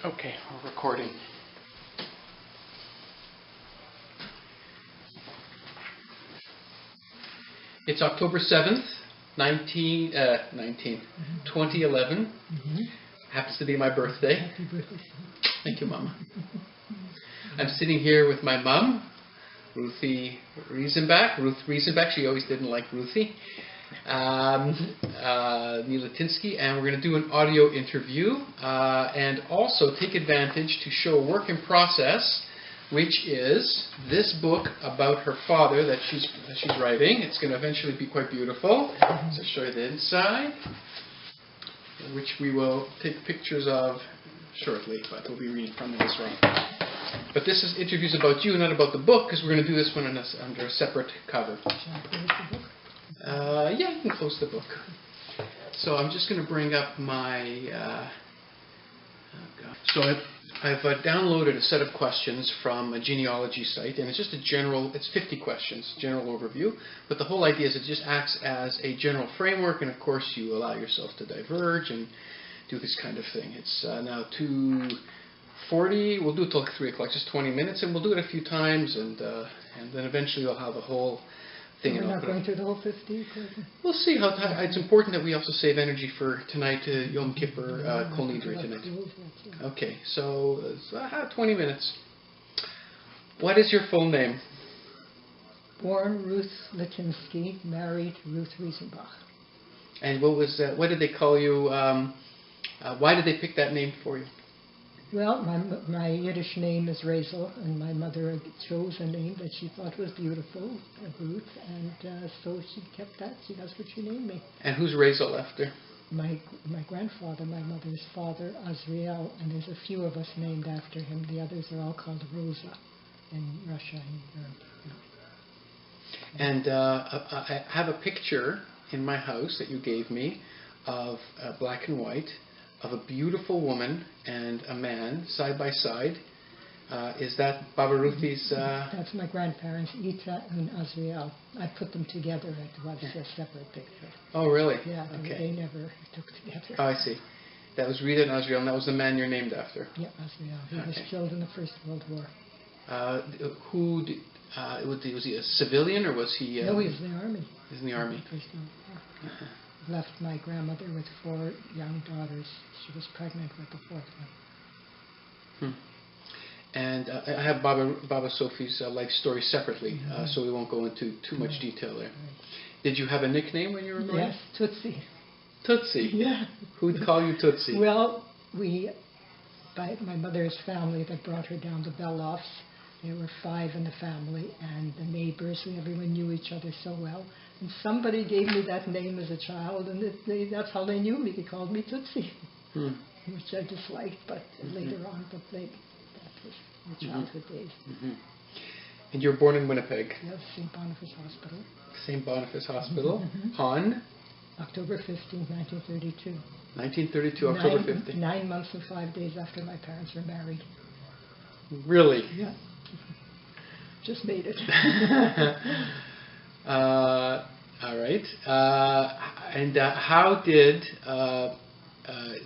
Okay, we're recording. It's October 7th, 2011. Happens to be my birthday. Happy birthday. Thank you, Mama. I'm sitting here with my mom, Ruth Riesenbach. She always didn't like Ruthie. Nilatinsky, and we're going to do an audio interview and also take advantage to show a work in process, which is this book about her father that she's writing. It's going to eventually be quite beautiful. So I'll show you the inside, which we will take pictures of shortly, but we'll be reading from it as well. But this is interviews about you, not about the book, because we're going to do this one under a separate cover. Yeah, you can close the book. So I'm just going to bring up my... So I've downloaded a set of questions from a genealogy site, and it's just it's 50 questions, general overview. But the whole idea is it just acts as a general framework, and of course you allow yourself to diverge and do this kind of thing. It's now 2:40. We'll do it till 3 o'clock, just 20 minutes, and we'll do it a few times, and then eventually we'll have a whole thing. We're not going through the whole 50? We'll see how it's important that we also save energy for tonight, Yom Kippur, Kol Nidre tonight. Okay, so 20 minutes. What is your full name? Born Ruth Litinsky, married Ruth Riesenbach. And what did they call you? Why did they pick that name for you? Well, my Yiddish name is Rachel, and my mother chose a name that she thought was beautiful, Ruth, and so she kept that. That's what she named me. And who's Rachel after? My grandfather, my mother's father, Azriel, and there's a few of us named after him. The others are all called Rosa in Russia and Europe. And I have a picture in my house that you gave me of black and white, of a beautiful woman and a man side by side. Is that Baba Ruthi's? That's my grandparents, Ita and Azriel. I put them together. It was a separate picture. Oh, really? Yeah, okay. They never took together. Oh, I see. That was Rita and Azriel, and that was the man you're named after. Yeah, Azriel. He was killed in the First World War. Was he a civilian, or was he... No, he was in the army. He was in the army. First World War. Left my grandmother with 4 young daughters. She was pregnant with the 4th one. And I have Baba Sophie's life story separately, so we won't go into too much detail there. Did you have a nickname when you were growing up? Yes, Tootsie. Tootsie? Yeah. Who'd call you Tootsie? Well, by my mother's family that brought her down to Belofts, there were 5 in the family, and the neighbors, and everyone knew each other so well. And somebody gave me that name as a child, and that's how they knew me. They called me Tootsie, which I disliked, but later on, that was my childhood days. And you were born in Winnipeg? Yes, St. Boniface Hospital. St. Boniface Hospital on? October 15th, 1932. 1932, October 15th. 9 months and 5 days after my parents were married. Really? Yeah. Just made it. All right. And how did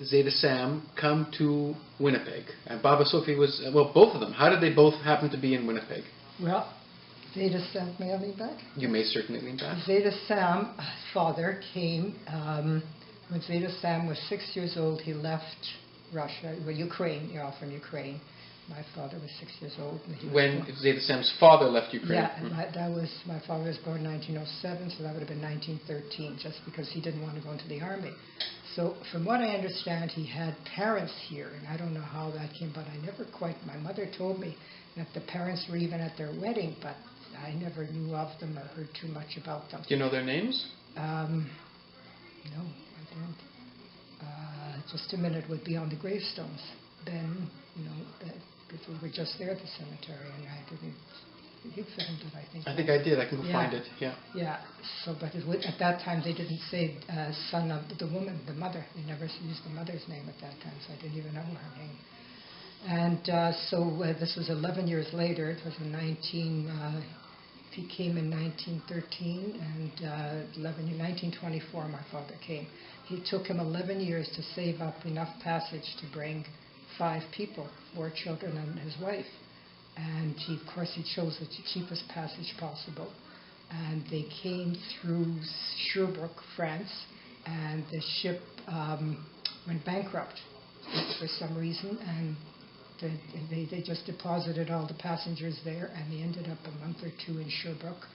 Zeta Sam come to Winnipeg? And Baba Sophie was, both of them. How did they both happen to be in Winnipeg? Well, Zeta Sam, may I lean back? You may certainly lean back. Zeta Sam's father came, when Zeta Sam was 6 years old, he left Russia, Ukraine, you're all from Ukraine. My father was 6 years old. When Zeta Sam's father left Ukraine? Yeah, and my father was born in 1907, so that would have been 1913, just because he didn't want to go into the army. So from what I understand, he had parents here, and I don't know how that came, but my mother told me that the parents were even at their wedding, but I never knew of them or heard too much about them. Do you know their names? No, I don't. Just a minute would be on the gravestones. Then, because we were just there at the cemetery, and I didn't. You filmed it, I think. I think I did. I can go find it. Yeah. Yeah. So, but at that time they didn't say son of the woman, the mother. They never used the mother's name at that time, so I didn't even know her name. And this was 11 years later. It was in he came in 1913, and 1924 my father came. It took him 11 years to save up enough passage to bring 5 people, 4 children and his wife. And of course, he chose the cheapest passage possible. And they came through Sherbrooke, France, and the ship went bankrupt for some reason, and they just deposited all the passengers there, and they ended up a month or 2 in Sherbrooke,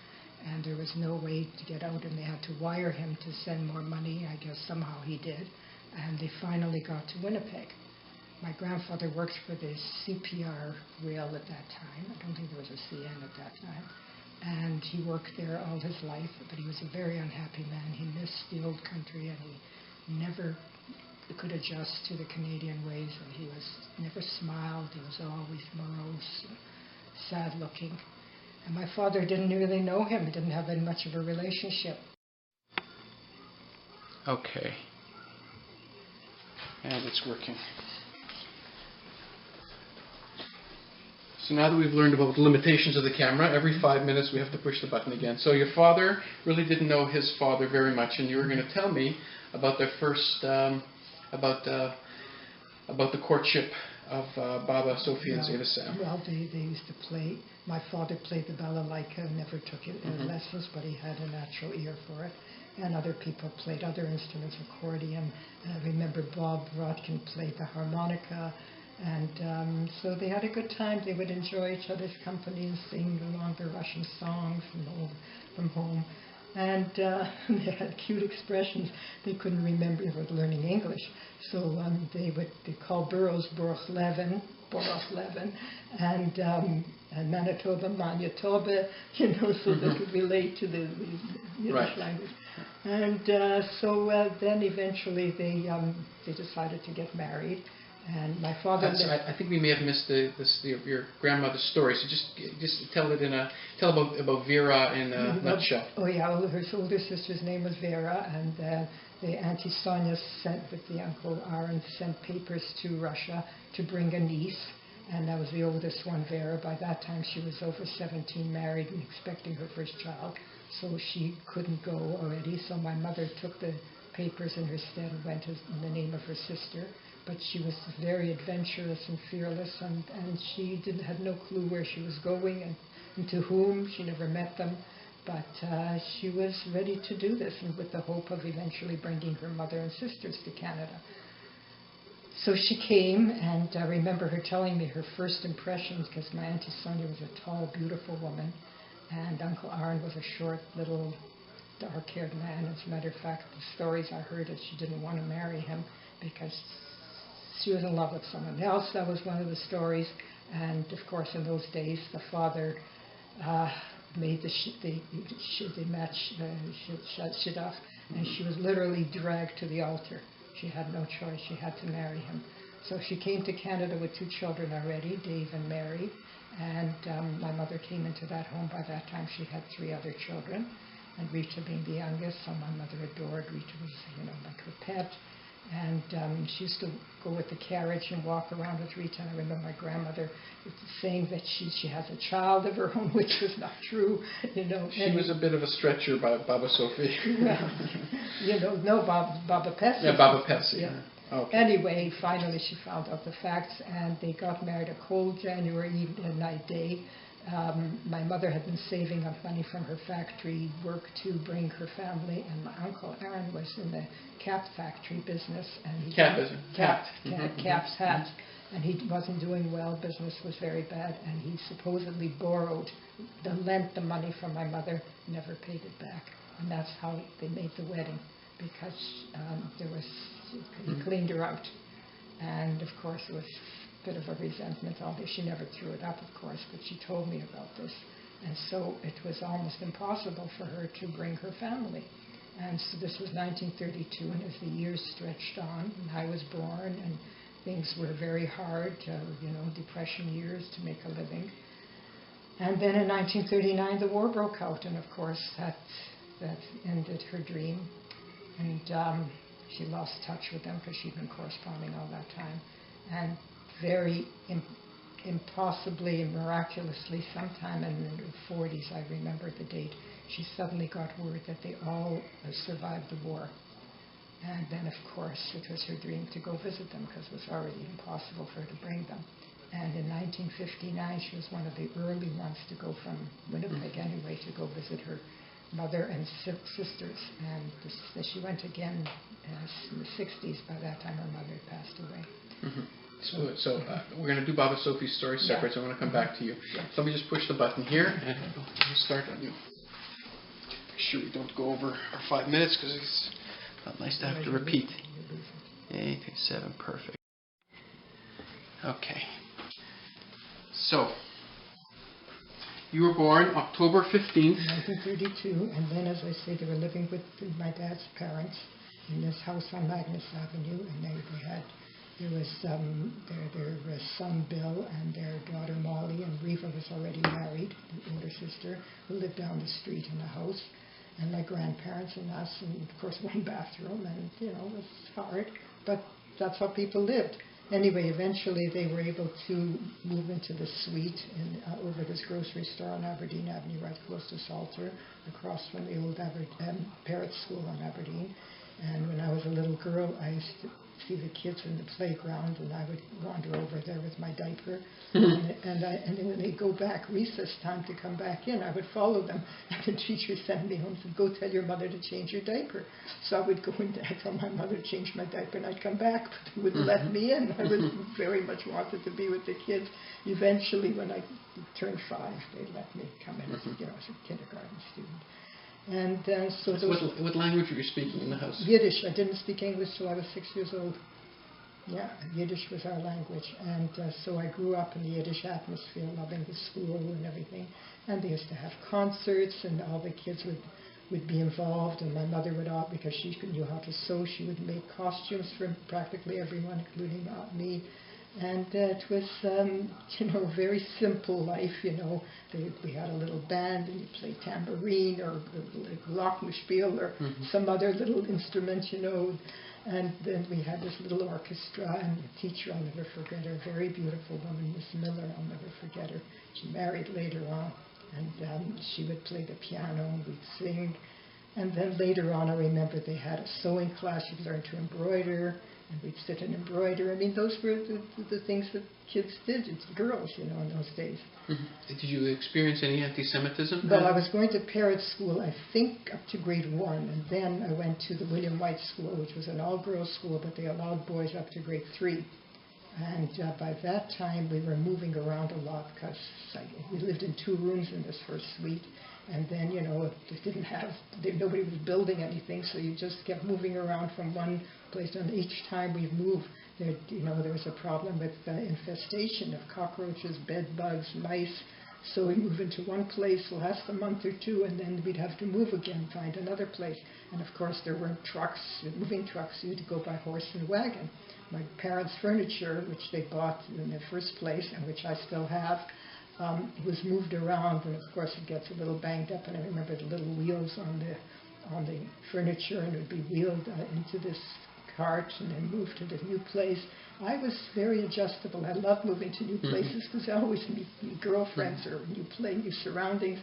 and there was no way to get out, and they had to wire him to send more money. I guess somehow he did, and they finally got to Winnipeg. My grandfather worked for the CPR rail at that time. I don't think there was a CN at that time. And he worked there all his life, but he was a very unhappy man. He missed the old country, and he never could adjust to the Canadian ways, and he never smiled. He was always morose, sad-looking. And my father didn't really know him. He didn't have very much of a relationship. Okay. And it's working. So now that we've learned about the limitations of the camera, every 5 minutes we have to push the button again. So your father really didn't know his father very much, and you were going to tell me about their first, about the courtship of Baba, Sophie, and Zeta Sam. Well, they used to play. My father played the balalaika, never took lessons, but he had a natural ear for it. And other people played other instruments, accordion. I remember Bob Rodkin played the harmonica. And so they had a good time. They would enjoy each other's company and sing along the Russian songs from home. And they had cute expressions. They couldn't remember, they were learning English. So they called boroughs Boroughlevin, and Manitoba, Manitoba, so they could relate to the Yiddish language. And so then eventually they decided to get married. And my father. I think we may have missed your grandmother's story. So just tell it about Vera in a nutshell. Oh yeah, well, her older sister's name was Vera, and the Auntie Sonia sent with the Uncle Aaron sent papers to Russia to bring a niece, and that was the oldest one, Vera. By that time, she was over 17, married, and expecting her first child, so she couldn't go already. So my mother took the papers in her stead and went in the name of her sister. But she was very adventurous and fearless, and she had no clue where she was going and to whom. She never met them, but she was ready to do this, and with the hope of eventually bringing her mother and sisters to Canada. So she came, and I remember her telling me her first impressions, because my Auntie Sonia was a tall, beautiful woman, and Uncle Aaron was a short, little, dark-haired man. As a matter of fact, the stories I heard is she didn't want to marry him because she was in love with someone else. That was one of the stories. And of course, in those days, the father made the match, shidduch, and she was literally dragged to the altar. She had no choice. She had to marry him. So she came to Canada with 2 children already, Dave and Mary. And my mother came into that home. By that time, she had 3 other children, and Rita being the youngest. So my mother adored Rita, was like her pet. And she used to go with the carriage and walk around with Rita. And I remember my grandmother saying that she has a child of her own, which was not true. She was a bit of a stretcher, Baba Sophie. Well, no, Baba Pesci. Yeah, Baba Pesci. Yeah. Okay. Anyway, finally she found out the facts, and they got married a cold January night day. My mother had been saving up money from her factory work to bring her family, and my Uncle Aaron was in the cap factory business. And caps, hats, and he wasn't doing well. Business was very bad, and he supposedly lent the money from my mother, never paid it back, and that's how they made the wedding, because he cleaned her out, and of course it was bit of a resentment, although she never threw it up, of course, but she told me about this. And so it was almost impossible for her to bring her family. And so this was 1932, and as the years stretched on, and I was born, and things were very hard, Depression years to make a living. And then in 1939, the war broke out, and of course that ended her dream. And she lost touch with them because she'd been corresponding all that time. And very impossibly and miraculously, sometime in the 40s, I remember the date, she suddenly got word that they all survived the war. And then, of course, it was her dream to go visit them because it was already impossible for her to bring them. And in 1959, she was one of the early ones to go from Winnipeg anyway to go visit her mother and sisters. And she went again in the 60s. By that time, her mother had passed away. So we're going to do Bob and Sophie's story separate, so I'm going to come back to you. Yeah. So let me just push the button here, and we'll start on you. Make sure we don't go over our 5 minutes, because it's not nice to have to repeat. 8, 7, perfect. Okay. So, you were born October 15th. 1932, and then, as I say, they were living with my dad's parents in this house on Magnus Avenue, and there was their son Bill and their daughter Molly, and Reva was already married, the older sister, who lived down the street in the house, and my grandparents and us, and of course one bathroom, and it was hard, but that's how people lived. Anyway, eventually they were able to move into the suite over this grocery store on Aberdeen Avenue, right close to Salter, across from the old Parrott School on Aberdeen. And when I was a little girl, I used to see the kids in the playground, and I would wander over there with my diaper. and then when they go back, recess time to come back in, I would follow them. And the teacher sent me home and said, "Go tell your mother to change your diaper." So I would go in there, tell my mother to change my diaper, and I'd come back, but they wouldn't let me in. I was very much wanted to be with the kids. Eventually, when I turned 5, they let me come in as a kindergarten student. And so what language were you speaking in the house? Yiddish. I didn't speak English till I was 6 years old. Yeah, Yiddish was our language. And so I grew up in the Yiddish atmosphere, loving the school and everything. And they used to have concerts, and all the kids would be involved. And my mother would, because she knew how to sew, she would make costumes for practically everyone, including me. And it was, a very simple life, We had a little band, and you played tambourine or glockenspiel or some other little instrument, And then we had this little orchestra, and the teacher, I'll never forget her, a very beautiful woman, Miss Miller, I'll never forget her. She married later on, and she would play the piano, and we'd sing. And then later on, I remember they had a sewing class. You'd learn to embroider, and we'd sit and embroider. I mean, those were the things that kids did, girls, in those days. Did you experience any anti-Semitism? Well, I was going to Parrott School, I think, up to grade 1, and then I went to the William White School, which was an all-girls school, but they allowed boys up to grade 3. And by that time, we were moving around a lot because we lived in 2 rooms in this first suite. And then, nobody was building anything, so you just kept moving around from one place. And each time we moved, there was a problem with infestation of cockroaches, bed bugs, mice. So we moved into one place, last a month or 2, and then we'd have to move again, find another place. And of course, there weren't trucks, moving trucks. You had to go by horse and wagon. My parents' furniture, which they bought in the first place, and which I still have, was moved around, and of course it gets a little banged up. And I remember the little wheels on the furniture, and it would be wheeled into this cart and then moved to the new place. I was very adjustable. I loved moving to new places because I always meet new girlfriends or new surroundings.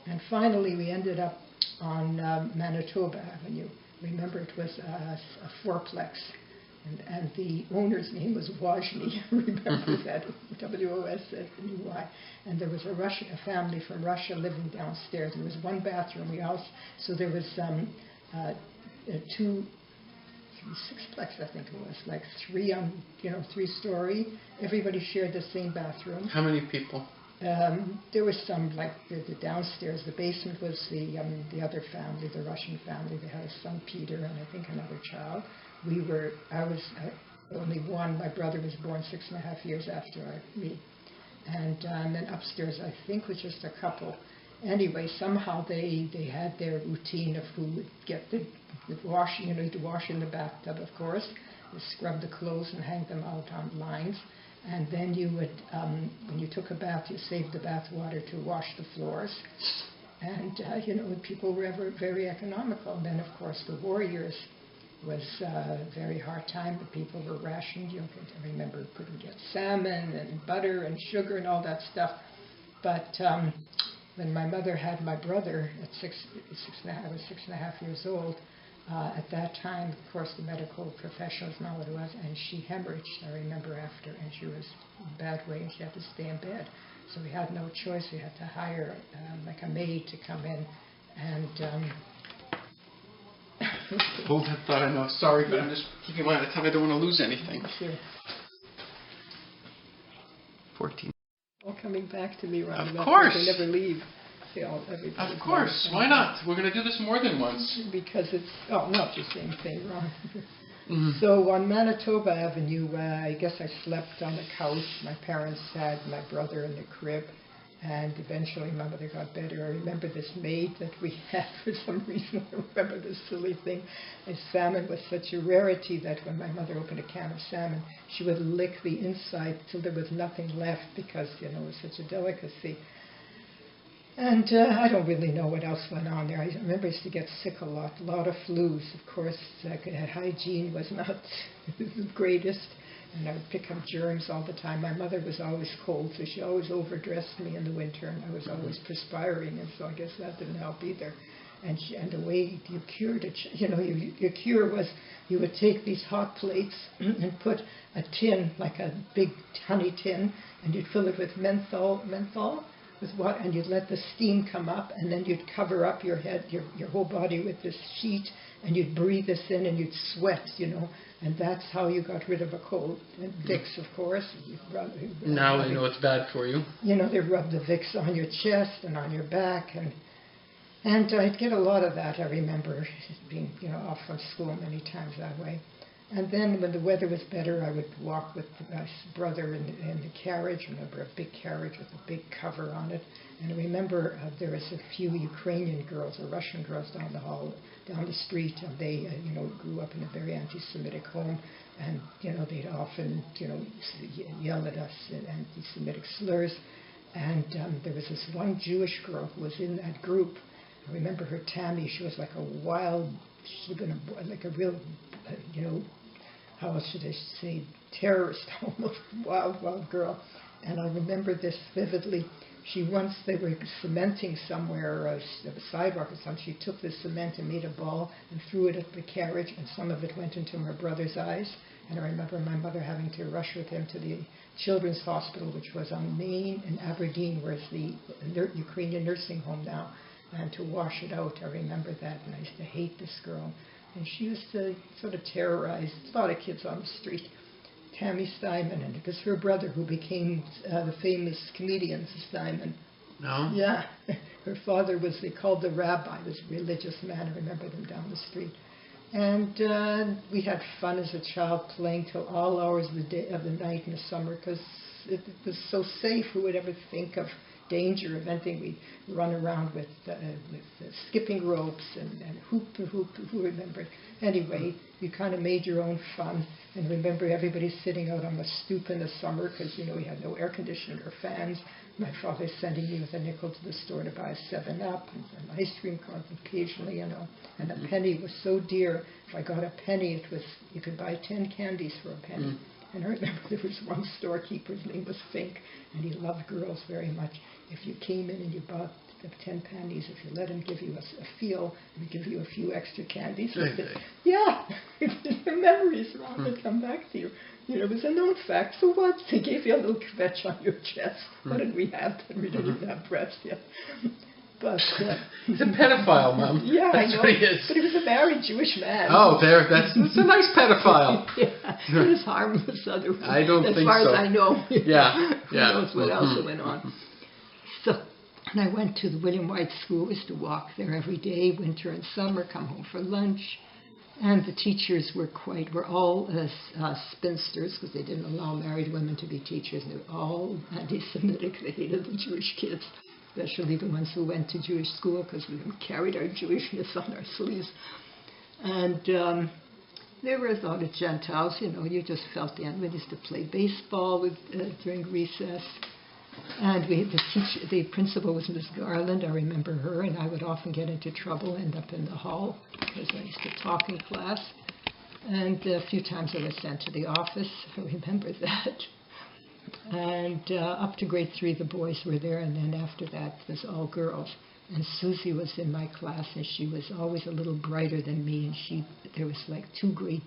And finally, we ended up on Manitoba Avenue. Remember, it was a fourplex. And the owner's name was Wozny. Remember that? W-O-S-N-Y. And there was a family from Russia living downstairs. There was one bathroom. So there was 6-plex, I think it was, like 3-story. Everybody shared the same bathroom. How many people? There was some, like the downstairs. The basement was the other family, the Russian family. They had a son, Peter, and I think another child. I was only one. My brother was born 6.5 years after me. And then upstairs, I think, was just a couple. Anyway, somehow they had their routine of who would get the washing, to wash in the bathtub, of course, to scrub the clothes and hang them out on lines. And then you would, when you took a bath, you saved the bath water to wash the floors. And, people were very economical. And then, of course, the war years was a very hard time. The people were rationed. I remember couldn't get salmon and butter and sugar and all that stuff. But when my mother had my brother at I was 6.5 years old, At that time, of course, the medical profession was not what it was, and she hemorrhaged, I remember, after, and she was in a bad way, and she had to stay in bed. So we had no choice. We had to hire like a maid to come in, and Hold that thought. I know. Sorry, but I'm just keeping in mind. I don't want to lose anything. sure. 14. All coming back to me, Ron. Of course. They never leave. They all, everybody. Of course. Why not? We're going to do this more than once. Because it's not the same thing, Ron. Mm-hmm. So on Manitoba Avenue, I guess I slept on the couch. My parents had my brother in the crib, and eventually my mother got better. I remember this maid that we had for some reason. I remember this silly thing. And salmon was such a rarity that when my mother opened a can of salmon, she would lick the inside till there was nothing left because, it was such a delicacy. And I don't really know what else went on there. I remember I used to get sick a lot of flus. Of course, hygiene was not the greatest, and I would pick up germs all the time. My mother was always cold, so she always overdressed me in the winter, and I was always perspiring, and so I guess that didn't help either. And the way you cured it, your cure was you would take these hot plates and put a tin, like a big honey tin, and you'd fill it with menthol, with what, and you'd let the steam come up, and then you'd cover up your head, your whole body with this sheet, and you'd breathe this in, and you'd sweat, and that's how you got rid of a cold. And Vicks, of course. Now I know it's bad for you. They rub the Vicks on your chest and on your back, and I'd get a lot of that. I remember being, off from school many times that way. And then when the weather was better, I would walk with my brother in the carriage. I remember a big carriage with a big cover on it. And I remember there was a few Ukrainian girls or Russian girls down the street, and they, grew up in a very anti-Semitic home. And, they'd often, yell at us in anti-Semitic slurs. And there was this one Jewish girl who was in that group. I remember her, Tammy. She was like a wild, she'd been like a real, how else should I say, terrorist, almost wild girl. And I remember this vividly. They were cementing somewhere, a sidewalk or something. She took the cement and made a ball and threw it at the carriage, and some of it went into my brother's eyes. And I remember my mother having to rush with him to the children's hospital, which was on Main in Aberdeen, where it's the Ukrainian nursing home now, and to wash it out. I remember that, and I used to hate this girl. And she used to sort of terrorize a lot of kids on the street. Tammy Steinman, and it was her brother who became the famous comedian, Steinman. No? Yeah. Her father they called the rabbi, this religious man. I remember them down the street. And we had fun as a child playing till all hours of the night in the summer because it was so safe. Who would ever think of danger of anything? We'd run around with skipping ropes and who remembered? Anyway, you kind of made your own fun. And remember everybody sitting out on the stoop in the summer because, we had no air conditioning or fans. My father sending me with a nickel to the store to buy a 7-Up and an ice cream cone occasionally, And a penny was so dear. If I got a penny, you could buy 10 candies for a penny. And I remember there was one storekeeper, his name was Fink, and he loved girls very much. If you came in and you bought 10 pennies, if you let him give you a feel, he would give you a few extra candies. Yeah, the memories that come back to you. It was a known fact. So what? They gave you a little kvetch on your chest. What did we have then? We didn't even have breasts yet. But he's a pedophile, Mom. Yeah, that's I know. What he is. But he was a married Jewish man. Oh, that's a nice pedophile. Yeah, he was harmless otherwise. I don't think so. As far as I know. Yeah. Who knows what else went on. So, and I went to the William White School. I used to walk there every day, winter and summer, come home for lunch. And the teachers were all spinsters because they didn't allow married women to be teachers. They were all anti-Semitic. They hated the Jewish kids, especially the ones who went to Jewish school because we carried our Jewishness on our sleeves. And there were a lot of Gentiles, you just felt the enemy. We used to play baseball during recess. And the principal was Miss Garland. I remember her, and I would often get into trouble, end up in the hall because I used to talk in class. And a few times I was sent to the office. I remember that. And up to grade 3, the boys were there, and then after that, it was all girls. And Susie was in my class, and she was always a little brighter than me, and there was like 2 grade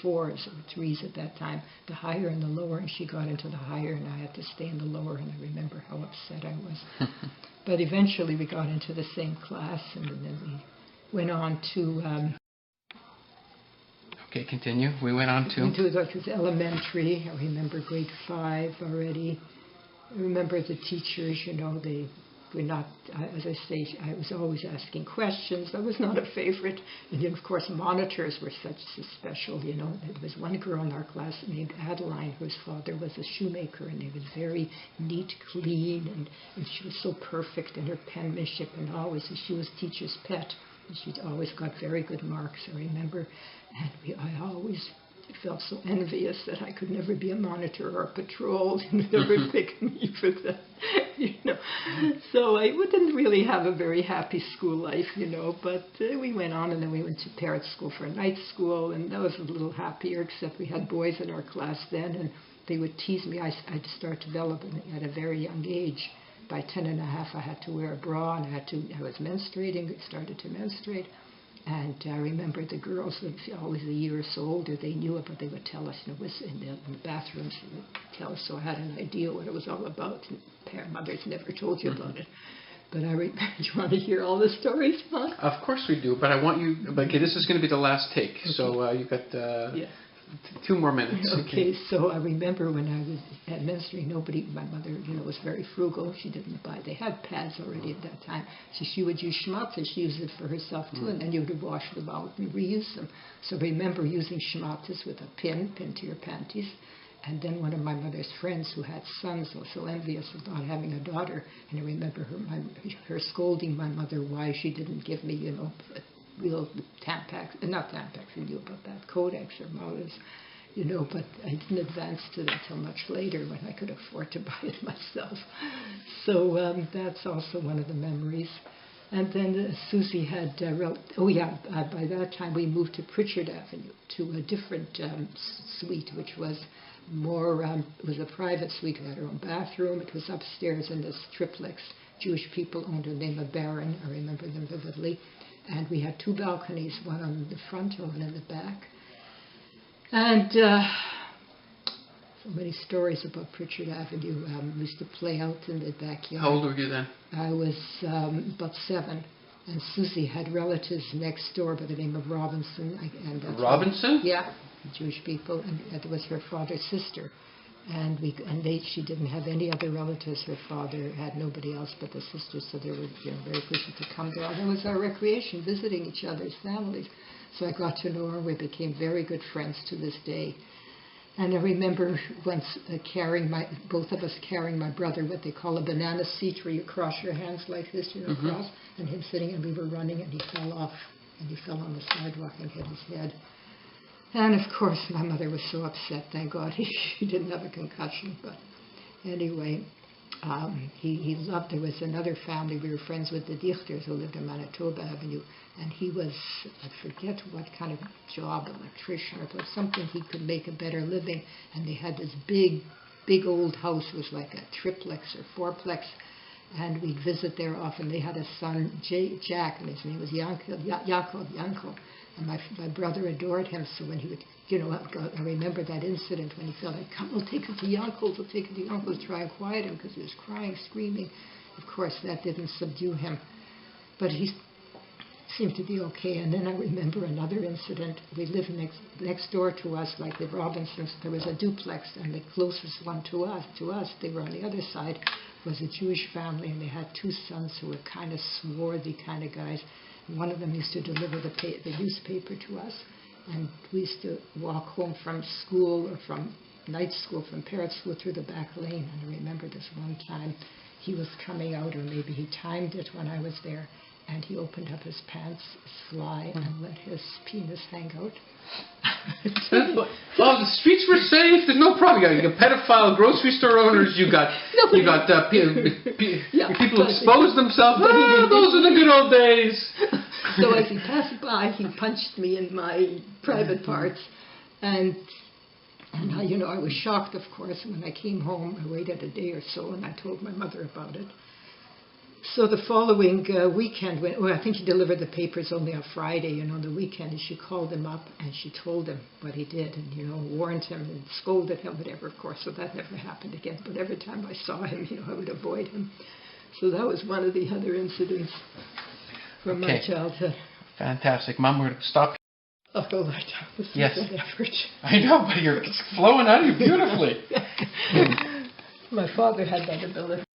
4s or 3s at that time, the higher and the lower, and she got into the higher, and I had to stay in the lower, and I remember how upset I was. But eventually we got into the same class, and then we went on to... Okay, continue. We went on to... It was elementary. I remember grade 5 already. I remember the teachers, they were not, as I say, I was always asking questions. I was not a favorite. And then, of course, monitors were such special, There was one girl in our class named Adeline, whose father was a shoemaker, and he was very neat, clean, and she was so perfect in her penmanship, and she was teacher's pet. And she'd always got very good marks, I remember. And I always felt so envious that I could never be a monitor or a patrol. They never picked me for that, So I didn't really have a very happy school life, But we went on, and then we went to parrot school for a night school, and that was a little happier, except we had boys in our class then, and they would tease me. I'd start developing at a very young age. By 10 and a half, I had to wear a bra, and I was menstruating, started to menstruate. And I remember the girls, always a year or so older, they knew it, but they would tell us, in the bathrooms, they would tell us, so I had an idea what it was all about. And mothers never told you about it. But do you want to hear all the stories, Mom? Of course we do, but I want you, okay, this is going to be the last take, okay. So you've got 2 more minutes. Okay, so I remember when I was at menstruating, my mother, was very frugal. She didn't buy, they had pads already at that time. So she would use schmatzes. She used it for herself too, and then you would wash them out and reuse them. So I remember using schmatzes with a pin to your panties. And then one of my mother's friends who had sons was so envious of not having a daughter. And I remember her scolding my mother why she didn't give me, real Tampax, not Tampax, we knew about that, Codex or Modus, but I didn't advance to that till much later when I could afford to buy it myself. So that's also one of the memories. And then Susie had, by that time we moved to Pritchard Avenue, to a different suite, which was more, it was a private suite. We had our own bathroom. It was upstairs in this triplex. Jewish people owned the name of Baron. I remember them vividly. And we had 2 balconies, one on the front and one in the back. And so many stories about Pritchard Avenue. We used to play out in the backyard. How old were you then? I was about 7. And Susie had relatives next door by the name of Robinson. Robinson? Yeah, Jewish people. And it was her father's sister. And she didn't have any other relatives. Her father had nobody else but the sisters, so they were very pleased to come there. And it was our recreation, visiting each other's families. So I got to know her. We became very good friends to this day. And I remember once both of us carrying my brother, what they call a banana seat, where you cross your hands like this, cross, and him sitting, and we were running, and he fell off, and he fell on the sidewalk and hit his head. And, of course, my mother was so upset. Thank God he didn't have a concussion. But anyway, he loved, there was another family, we were friends with the Dichters who lived in Manitoba Avenue, and he was, I forget what kind of job, electrician, or something he could make a better living. And they had this big old house. It was like a triplex or 4plex. And we'd visit there often. They had a son, Jack, and his name was Yankov. And my brother adored him, so when he would, I remember that incident when he felt like, come, we'll take it to Yankel's, try and quiet him, because he was crying, screaming. Of course, that didn't subdue him. But he seemed to be okay. And then I remember another incident. We lived next door to us, like the Robinsons. There was a duplex, and the closest one to us, they were on the other side, was a Jewish family, and they had 2 sons who were kind of swarthy kind of guys. One of them used to deliver the newspaper to us, and we used to walk home from school or from night school, from parrot school, through the back lane. And I remember this one time he was coming out, or maybe he timed it when I was there, and he opened up his pants sly and let his penis hang out. Oh, the streets were safe. There's no problem. You got pedophile grocery store owners. You got people who expose themselves. Those are the good old days. So as he passed by, he punched me in my private parts, and I was shocked, of course. When I came home, I waited a day or so, and I told my mother about it. So the following weekend, I think he delivered the papers only on Friday, the weekend, and she called him up and she told him what he did and, warned him and scolded him, whatever, of course. So that never happened again. But every time I saw him, I would avoid him. So that was one of the other incidents from my childhood. Fantastic. Mom, we're going to stop. I'll go lie down. This is an effort. I know, but you're flowing out of you beautifully. My father had that ability.